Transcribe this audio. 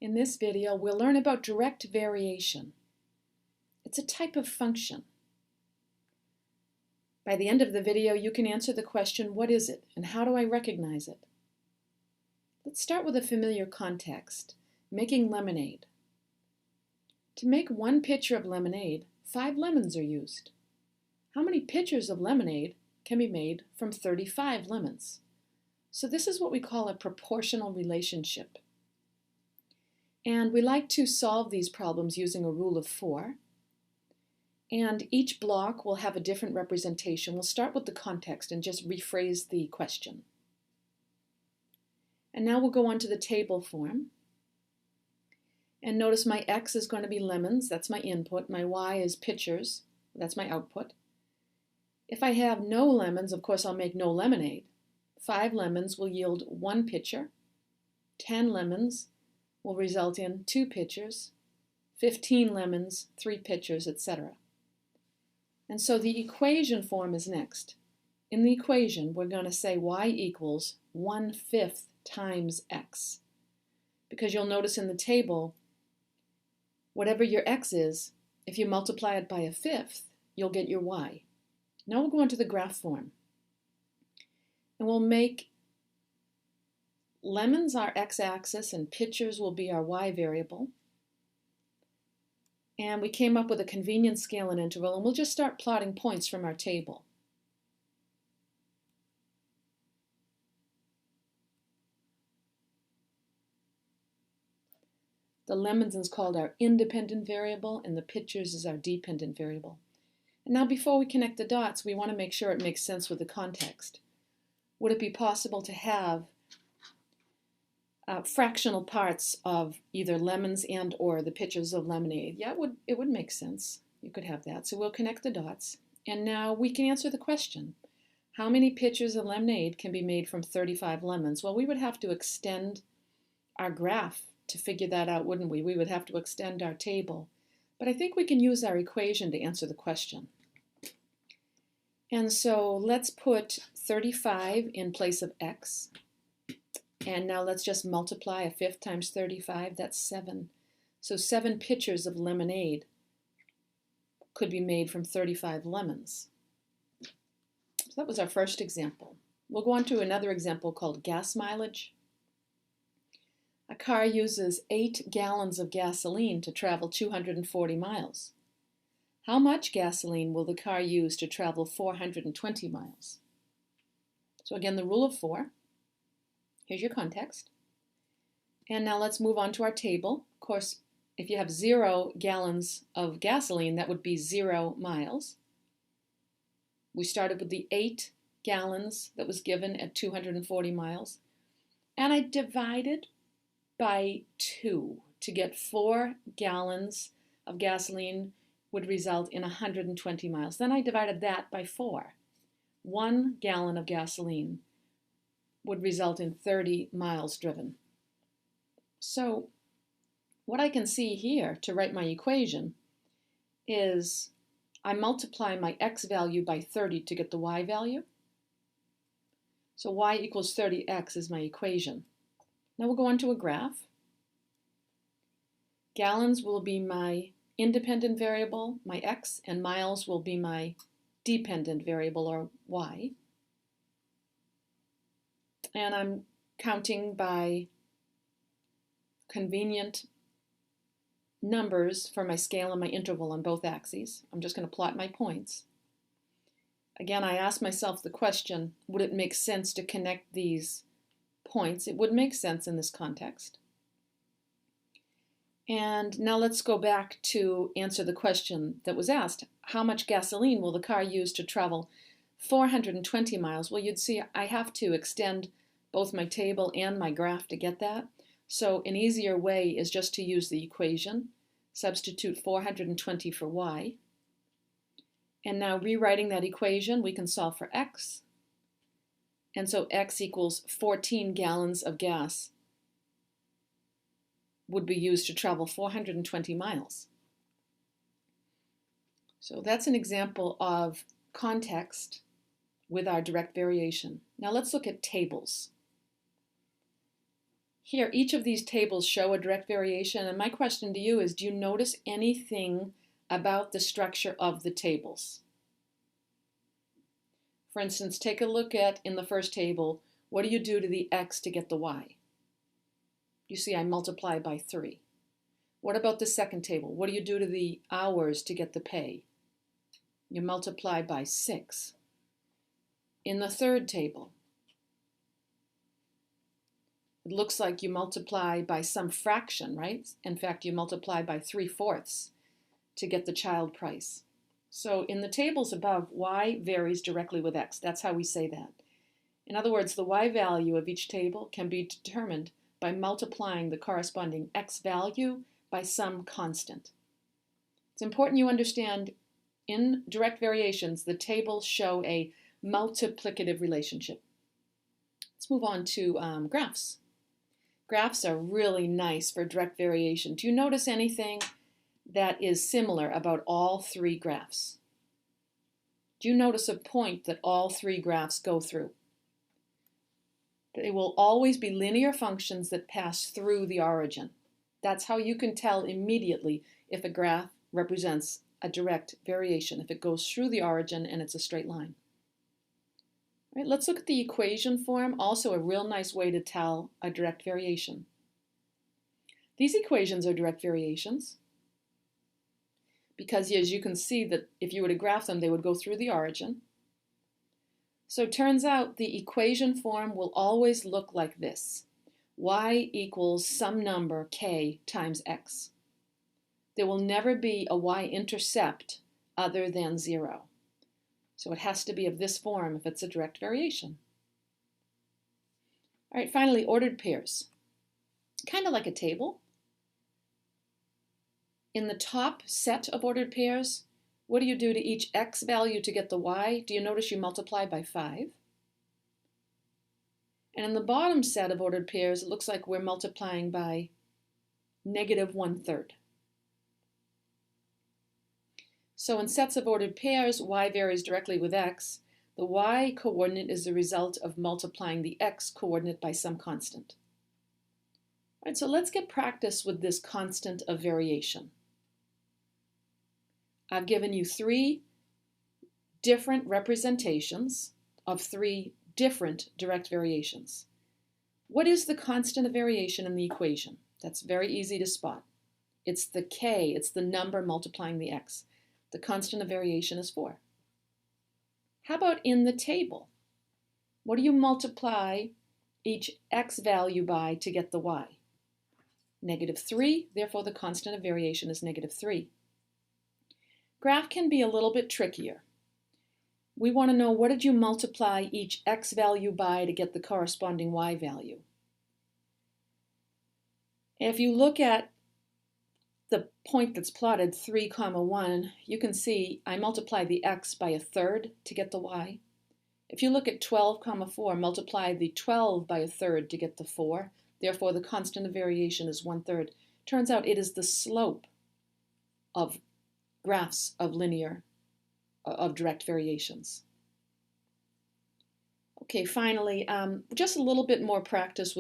In this video, we'll learn about direct variation. It's a type of function. By the end of the video, you can answer the question, what is it and how do I recognize it? Let's start with a familiar context, making lemonade. To make 1 pitcher of lemonade, 5 lemons are used. How many pitchers of lemonade can be made from 35 lemons? So this is what we call a proportional relationship. And we like to solve these problems using a rule of 4. And each block will have a different representation. We'll start with the context and just rephrase the question. And now we'll go on to the table form. And notice my X is going to be lemons, that's my input. My Y is pitchers, that's my output. If I have no lemons, of course I'll make no lemonade. 5 lemons will yield 1 pitcher. 10 lemons will result in 2 pitchers. 15 lemons, 3 pitchers, etc. And so the equation form is next. In the equation, we're going to say y equals 1/5 times x. Because you'll notice in the table, whatever your x is, if you multiply it by 1/5, you'll get your y. Now we'll go into the graph form. And we'll make lemons our x-axis and pitchers will be our y variable. And we came up with a convenient scale and interval, and we'll just start plotting points from our table. The lemons is called our independent variable, and the pitchers is our dependent variable. And now before we connect the dots, we want to make sure it makes sense with the context. Would it be possible to have fractional parts of either lemons and or the pitchers of lemonade? Yeah, it would make sense. You could have that. So we'll connect the dots. And now we can answer the question. How many pitchers of lemonade can be made from 35 lemons? Well, we would have to extend our graph to figure that out, wouldn't we? We would have to extend our table. But I think we can use our equation to answer the question. And so let's put 35 in place of x. And now let's just multiply 1/5 times 35, that's 7. So 7 pitchers of lemonade could be made from 35 lemons. So that was our first example. We'll go on to another example called gas mileage. A car uses 8 gallons of gasoline to travel 240 miles. How much gasoline will the car use to travel 420 miles? So again, the rule of 4. Here's your context. And now let's move on to our table. Of course, if you have 0 gallons of gasoline, that would be 0 miles. We started with the 8 gallons that was given at 240 miles. And I divided by 2 to get 4 gallons of gasoline would result in 120 miles. Then I divided that by 4. 1 gallon of gasoline would result in 30 miles driven. So what I can see here to write my equation is I multiply my x value by 30 to get the y value. So y equals 30x is my equation. Now we'll go on to a graph. Gallons will be my independent variable, my x, and miles will be my dependent variable, or y. And I'm counting by convenient numbers for my scale and my interval on both axes. I'm just going to plot my points. Again, I asked myself the question, would it make sense to connect these points? It would make sense in this context. And now let's go back to answer the question that was asked. How much gasoline will the car use to travel 420 miles? Well, you'd see I have to extend both my table and my graph to get that. So an easier way is just to use the equation, substitute 420 for y. And now rewriting that equation, we can solve for x. And so x equals 14 gallons of gas would be used to travel 420 miles. So that's an example of context with our direct variation. Now let's look at tables. Here, each of these tables show a direct variation, and my question to you is, do you notice anything about the structure of the tables? For instance, take a look at, in the first table, what do you do to the x to get the y? You see I multiply by 3. What about the second table? What do you do to the hours to get the pay? You multiply by 6. In the third table, it looks like you multiply by some fraction, right? In fact, you multiply by 3/4 to get the child price. So in the tables above, y varies directly with x. That's how we say that. In other words, the y value of each table can be determined by multiplying the corresponding x value by some constant. It's important you understand in direct variations, the tables show a multiplicative relationship. Let's move on to graphs. Graphs are really nice for direct variation. Do you notice anything that is similar about all 3 graphs? Do you notice a point that all 3 graphs go through? They will always be linear functions that pass through the origin. That's how you can tell immediately if a graph represents a direct variation, if it goes through the origin and it's a straight line. All right, let's look at the equation form, also a real nice way to tell a direct variation. These equations are direct variations because, as you can see, that if you were to graph them, they would go through the origin. So it turns out the equation form will always look like this. Y equals some number k times x. There will never be a y-intercept other than 0. So it has to be of this form if it's a direct variation. All right, finally, ordered pairs. Kind of like a table. In the top set of ordered pairs, what do you do to each x value to get the y? Do you notice you multiply by 5? And in the bottom set of ordered pairs, it looks like we're multiplying by -1/3. So in sets of ordered pairs, y varies directly with x. The y coordinate is the result of multiplying the x coordinate by some constant. All right, so let's get practice with this constant of variation. I've given you 3 different representations of 3 different direct variations. What is the constant of variation in the equation? That's very easy to spot. It's the k, it's the number multiplying the x. The constant of variation is 4. How about in the table? What do you multiply each x value by to get the y? -3, therefore the constant of variation is -3. Graph can be a little bit trickier. We want to know, what did you multiply each x value by to get the corresponding y value? If you look at the point that's plotted, 3, 1, you can see I multiply the x by 1/3 to get the y. If you look at 12, 4, multiply the 12 by 1/3 to get the 4. Therefore, the constant of variation is 1/3. Turns out it is the slope of graphs of direct variations. Okay, finally, just a little bit more practice with